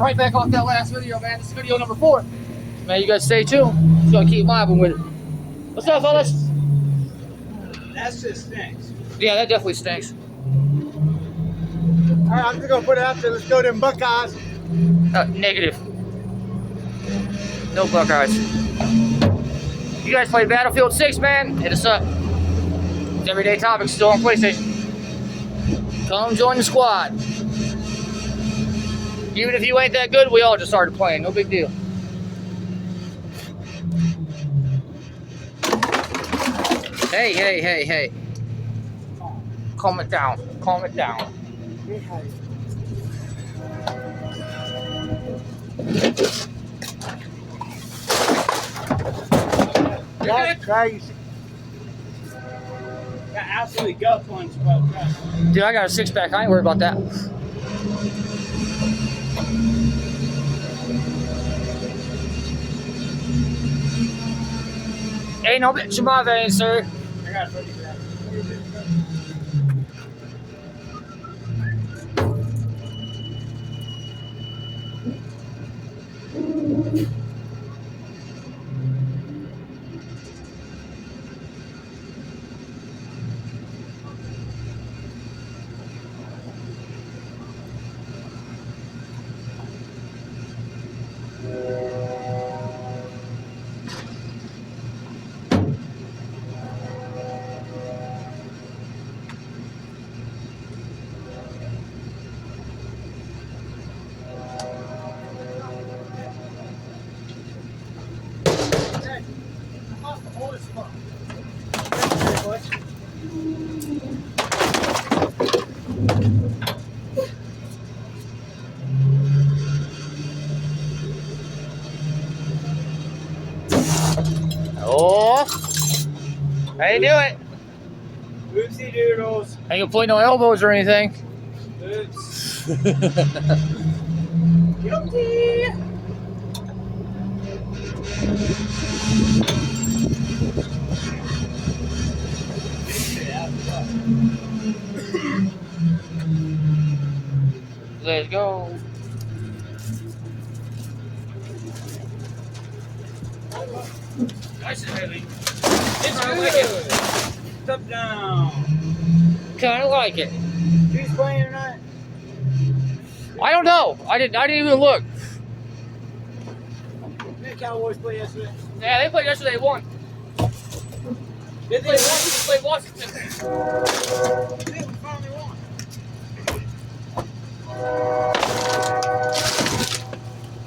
right back off that last video, man. This is video number 4. Man, you guys stay tuned. Just gonna keep mobbing with it. What's up, fellas? That shit stinks. Yeah, that definitely stinks. All right, I'm just gonna put it out there. Let's go to them Buckeyes. Negative. No Buckeyes. You guys play Battlefield 6, man? Hit us up. It's Everyday Topics still on PlayStation. Come join the squad. Even if you ain't that good, we all just started playing. No big deal. Hey, hey, hey, hey. Calm it down. Calm it down. That's crazy. Got absolutely gut punch, bro. Dude, I got a 6-pack. I ain't worried about that. Ain't no bitch in my veins, sir. I got 30 grams. Oh, how you doing? Oopsie doodles. Ain't gonna play no elbows or anything. Oops. Guilty. Let's go. Nice and heavy. It's good. Top down. Kinda like it. Who's playing tonight? I don't know. I didn't even look. Did the Cowboys play yesterday? Yeah, they played yesterday. They won. Did They played Washington. They finally won.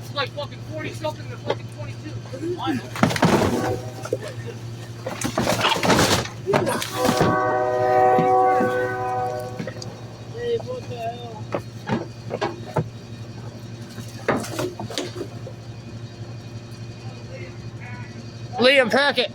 It's like fucking 40 something to fucking 22. I know. Hey, what the hell? Liam Packett.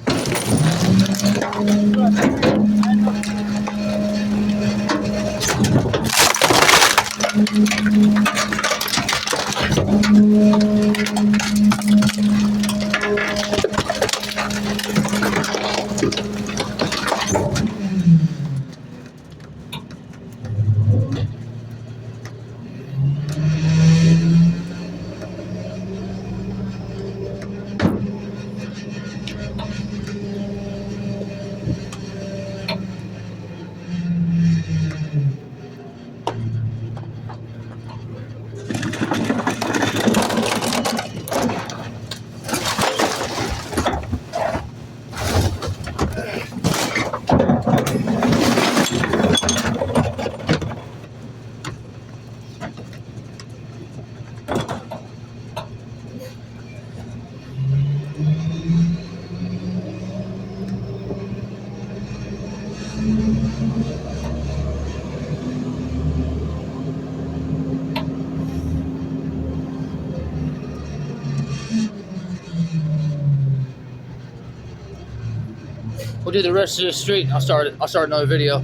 We'll do the rest of the street and I'll start another video.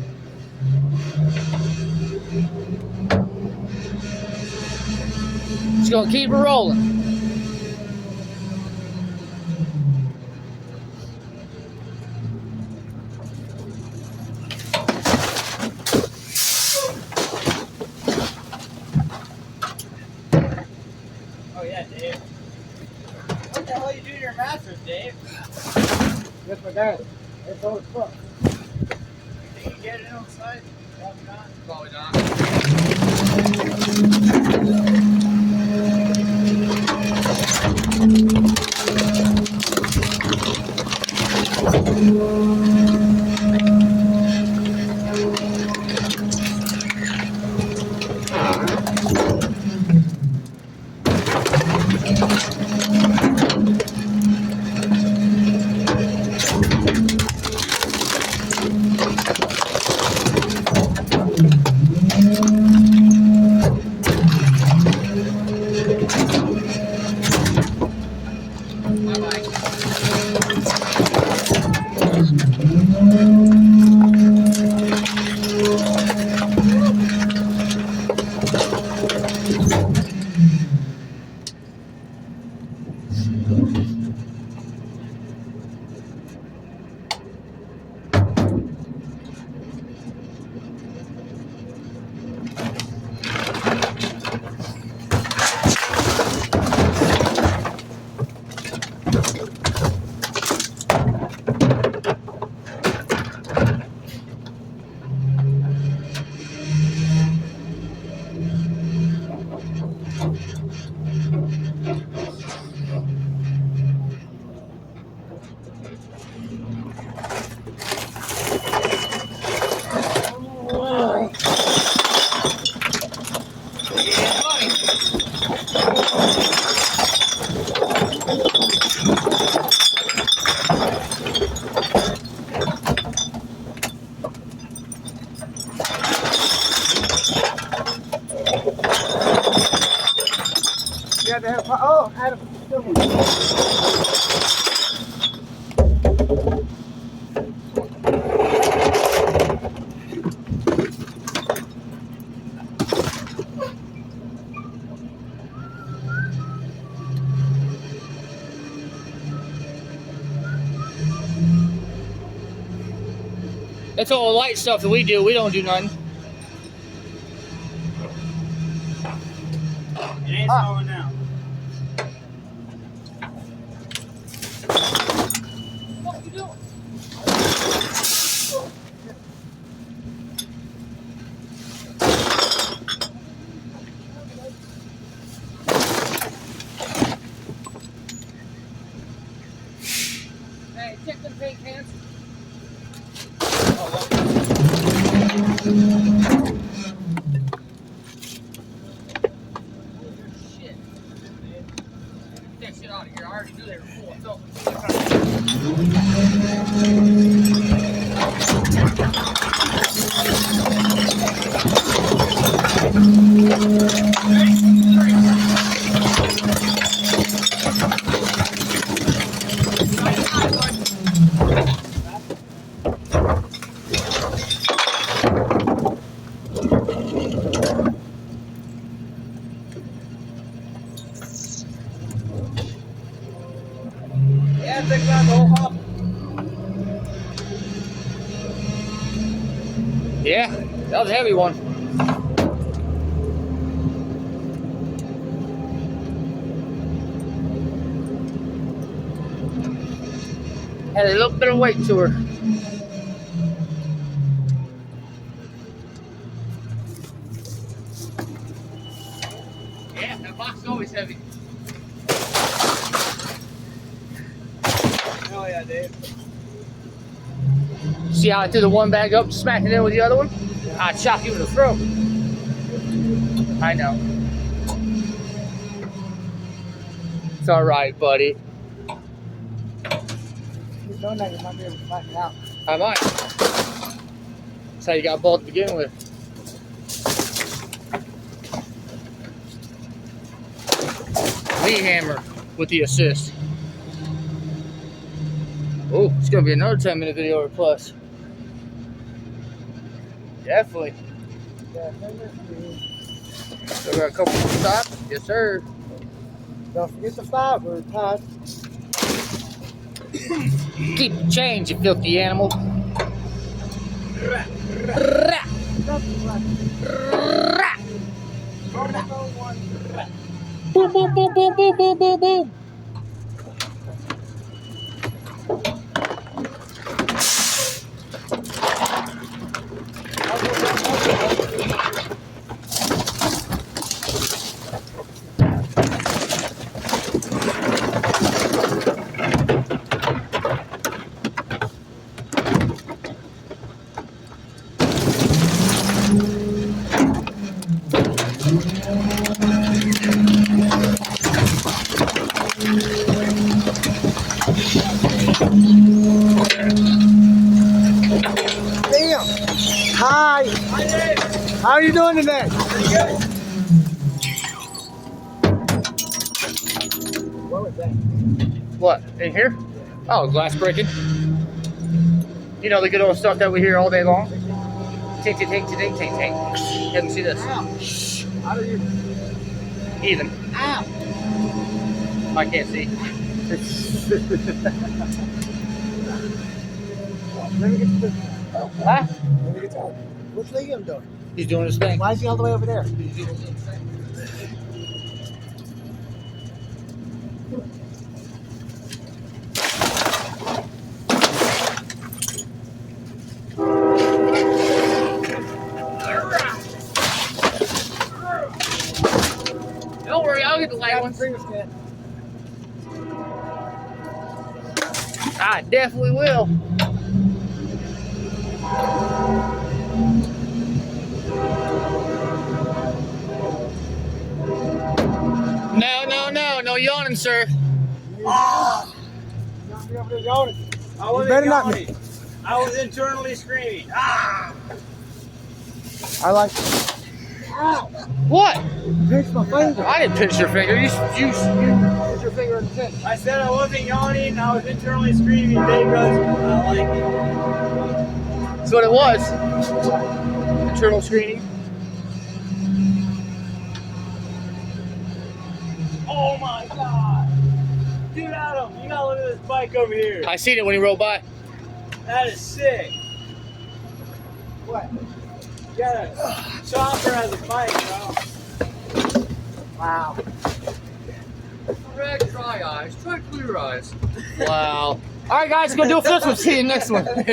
Just gonna keep it rolling. Oh yeah, Dave. What the hell you do to your mattress, Dave? Yes, my dad. It's all fuck. Think you get it outside? Probably not. Probably not. Yeah, they have. Oh, Adam. That's all the light stuff that we do. We don't do nothing. It ain't snowing now. What you doing? Hey, check them paint cans. Shit. Get that shit out of here. I already knew they were full. Yeah, think about the whole hop. Yeah, that was a heavy one. Had a little bit of weight to her. Yeah, that box is always heavy. Oh yeah, Dave. See how I threw the one bag up, smacked it in with the other one? I'd chop you in the throat. I know. It's alright, buddy. You don't know, you might be able to find it out. I might. That's how you got both to begin with. Lee hammer with the assist. Oh, it's gonna be another 10-minute video or plus. Definitely. Yeah, send this to you. Still got a couple more stops. Yes, sir. Don't forget the fiber, Todd. Keep the change, you filthy animal. Boom, boom, boom, boom. boom, boom, boom, boom, boom. Damn. Hi. How are you doing today? What was that? What, in here? Oh, glass breaking. You know the good old stuff that we hear all day long? Tink, tink, tink, tink, tink, tink. Let me see this. Ow. How do you? Even. Ow. I can't see. Let me get to this. Huh? Let me get to this. What's Liam doing? He's doing his thing. Why is he all the way over there? Don't worry, I'll get the light ones. I definitely will. No yawning, sir. I You wasn't better not- yawning. I was internally screaming. Ah! I like. What? Pinch my finger. I didn't pinch your finger. You pinch your finger in the pinch. I said I wasn't yawning. I was internally screaming. Dave goes, I like it. That's what it was. Internal screening. Oh my God. Dude, Adam, you gotta look at this bike over here. I seen it when he rolled by. That is sick. What? You got a chopper as a bike, bro. Wow. Red dry eyes, try clear eyes. Wow. All right, guys, go do it for this one. See you next one.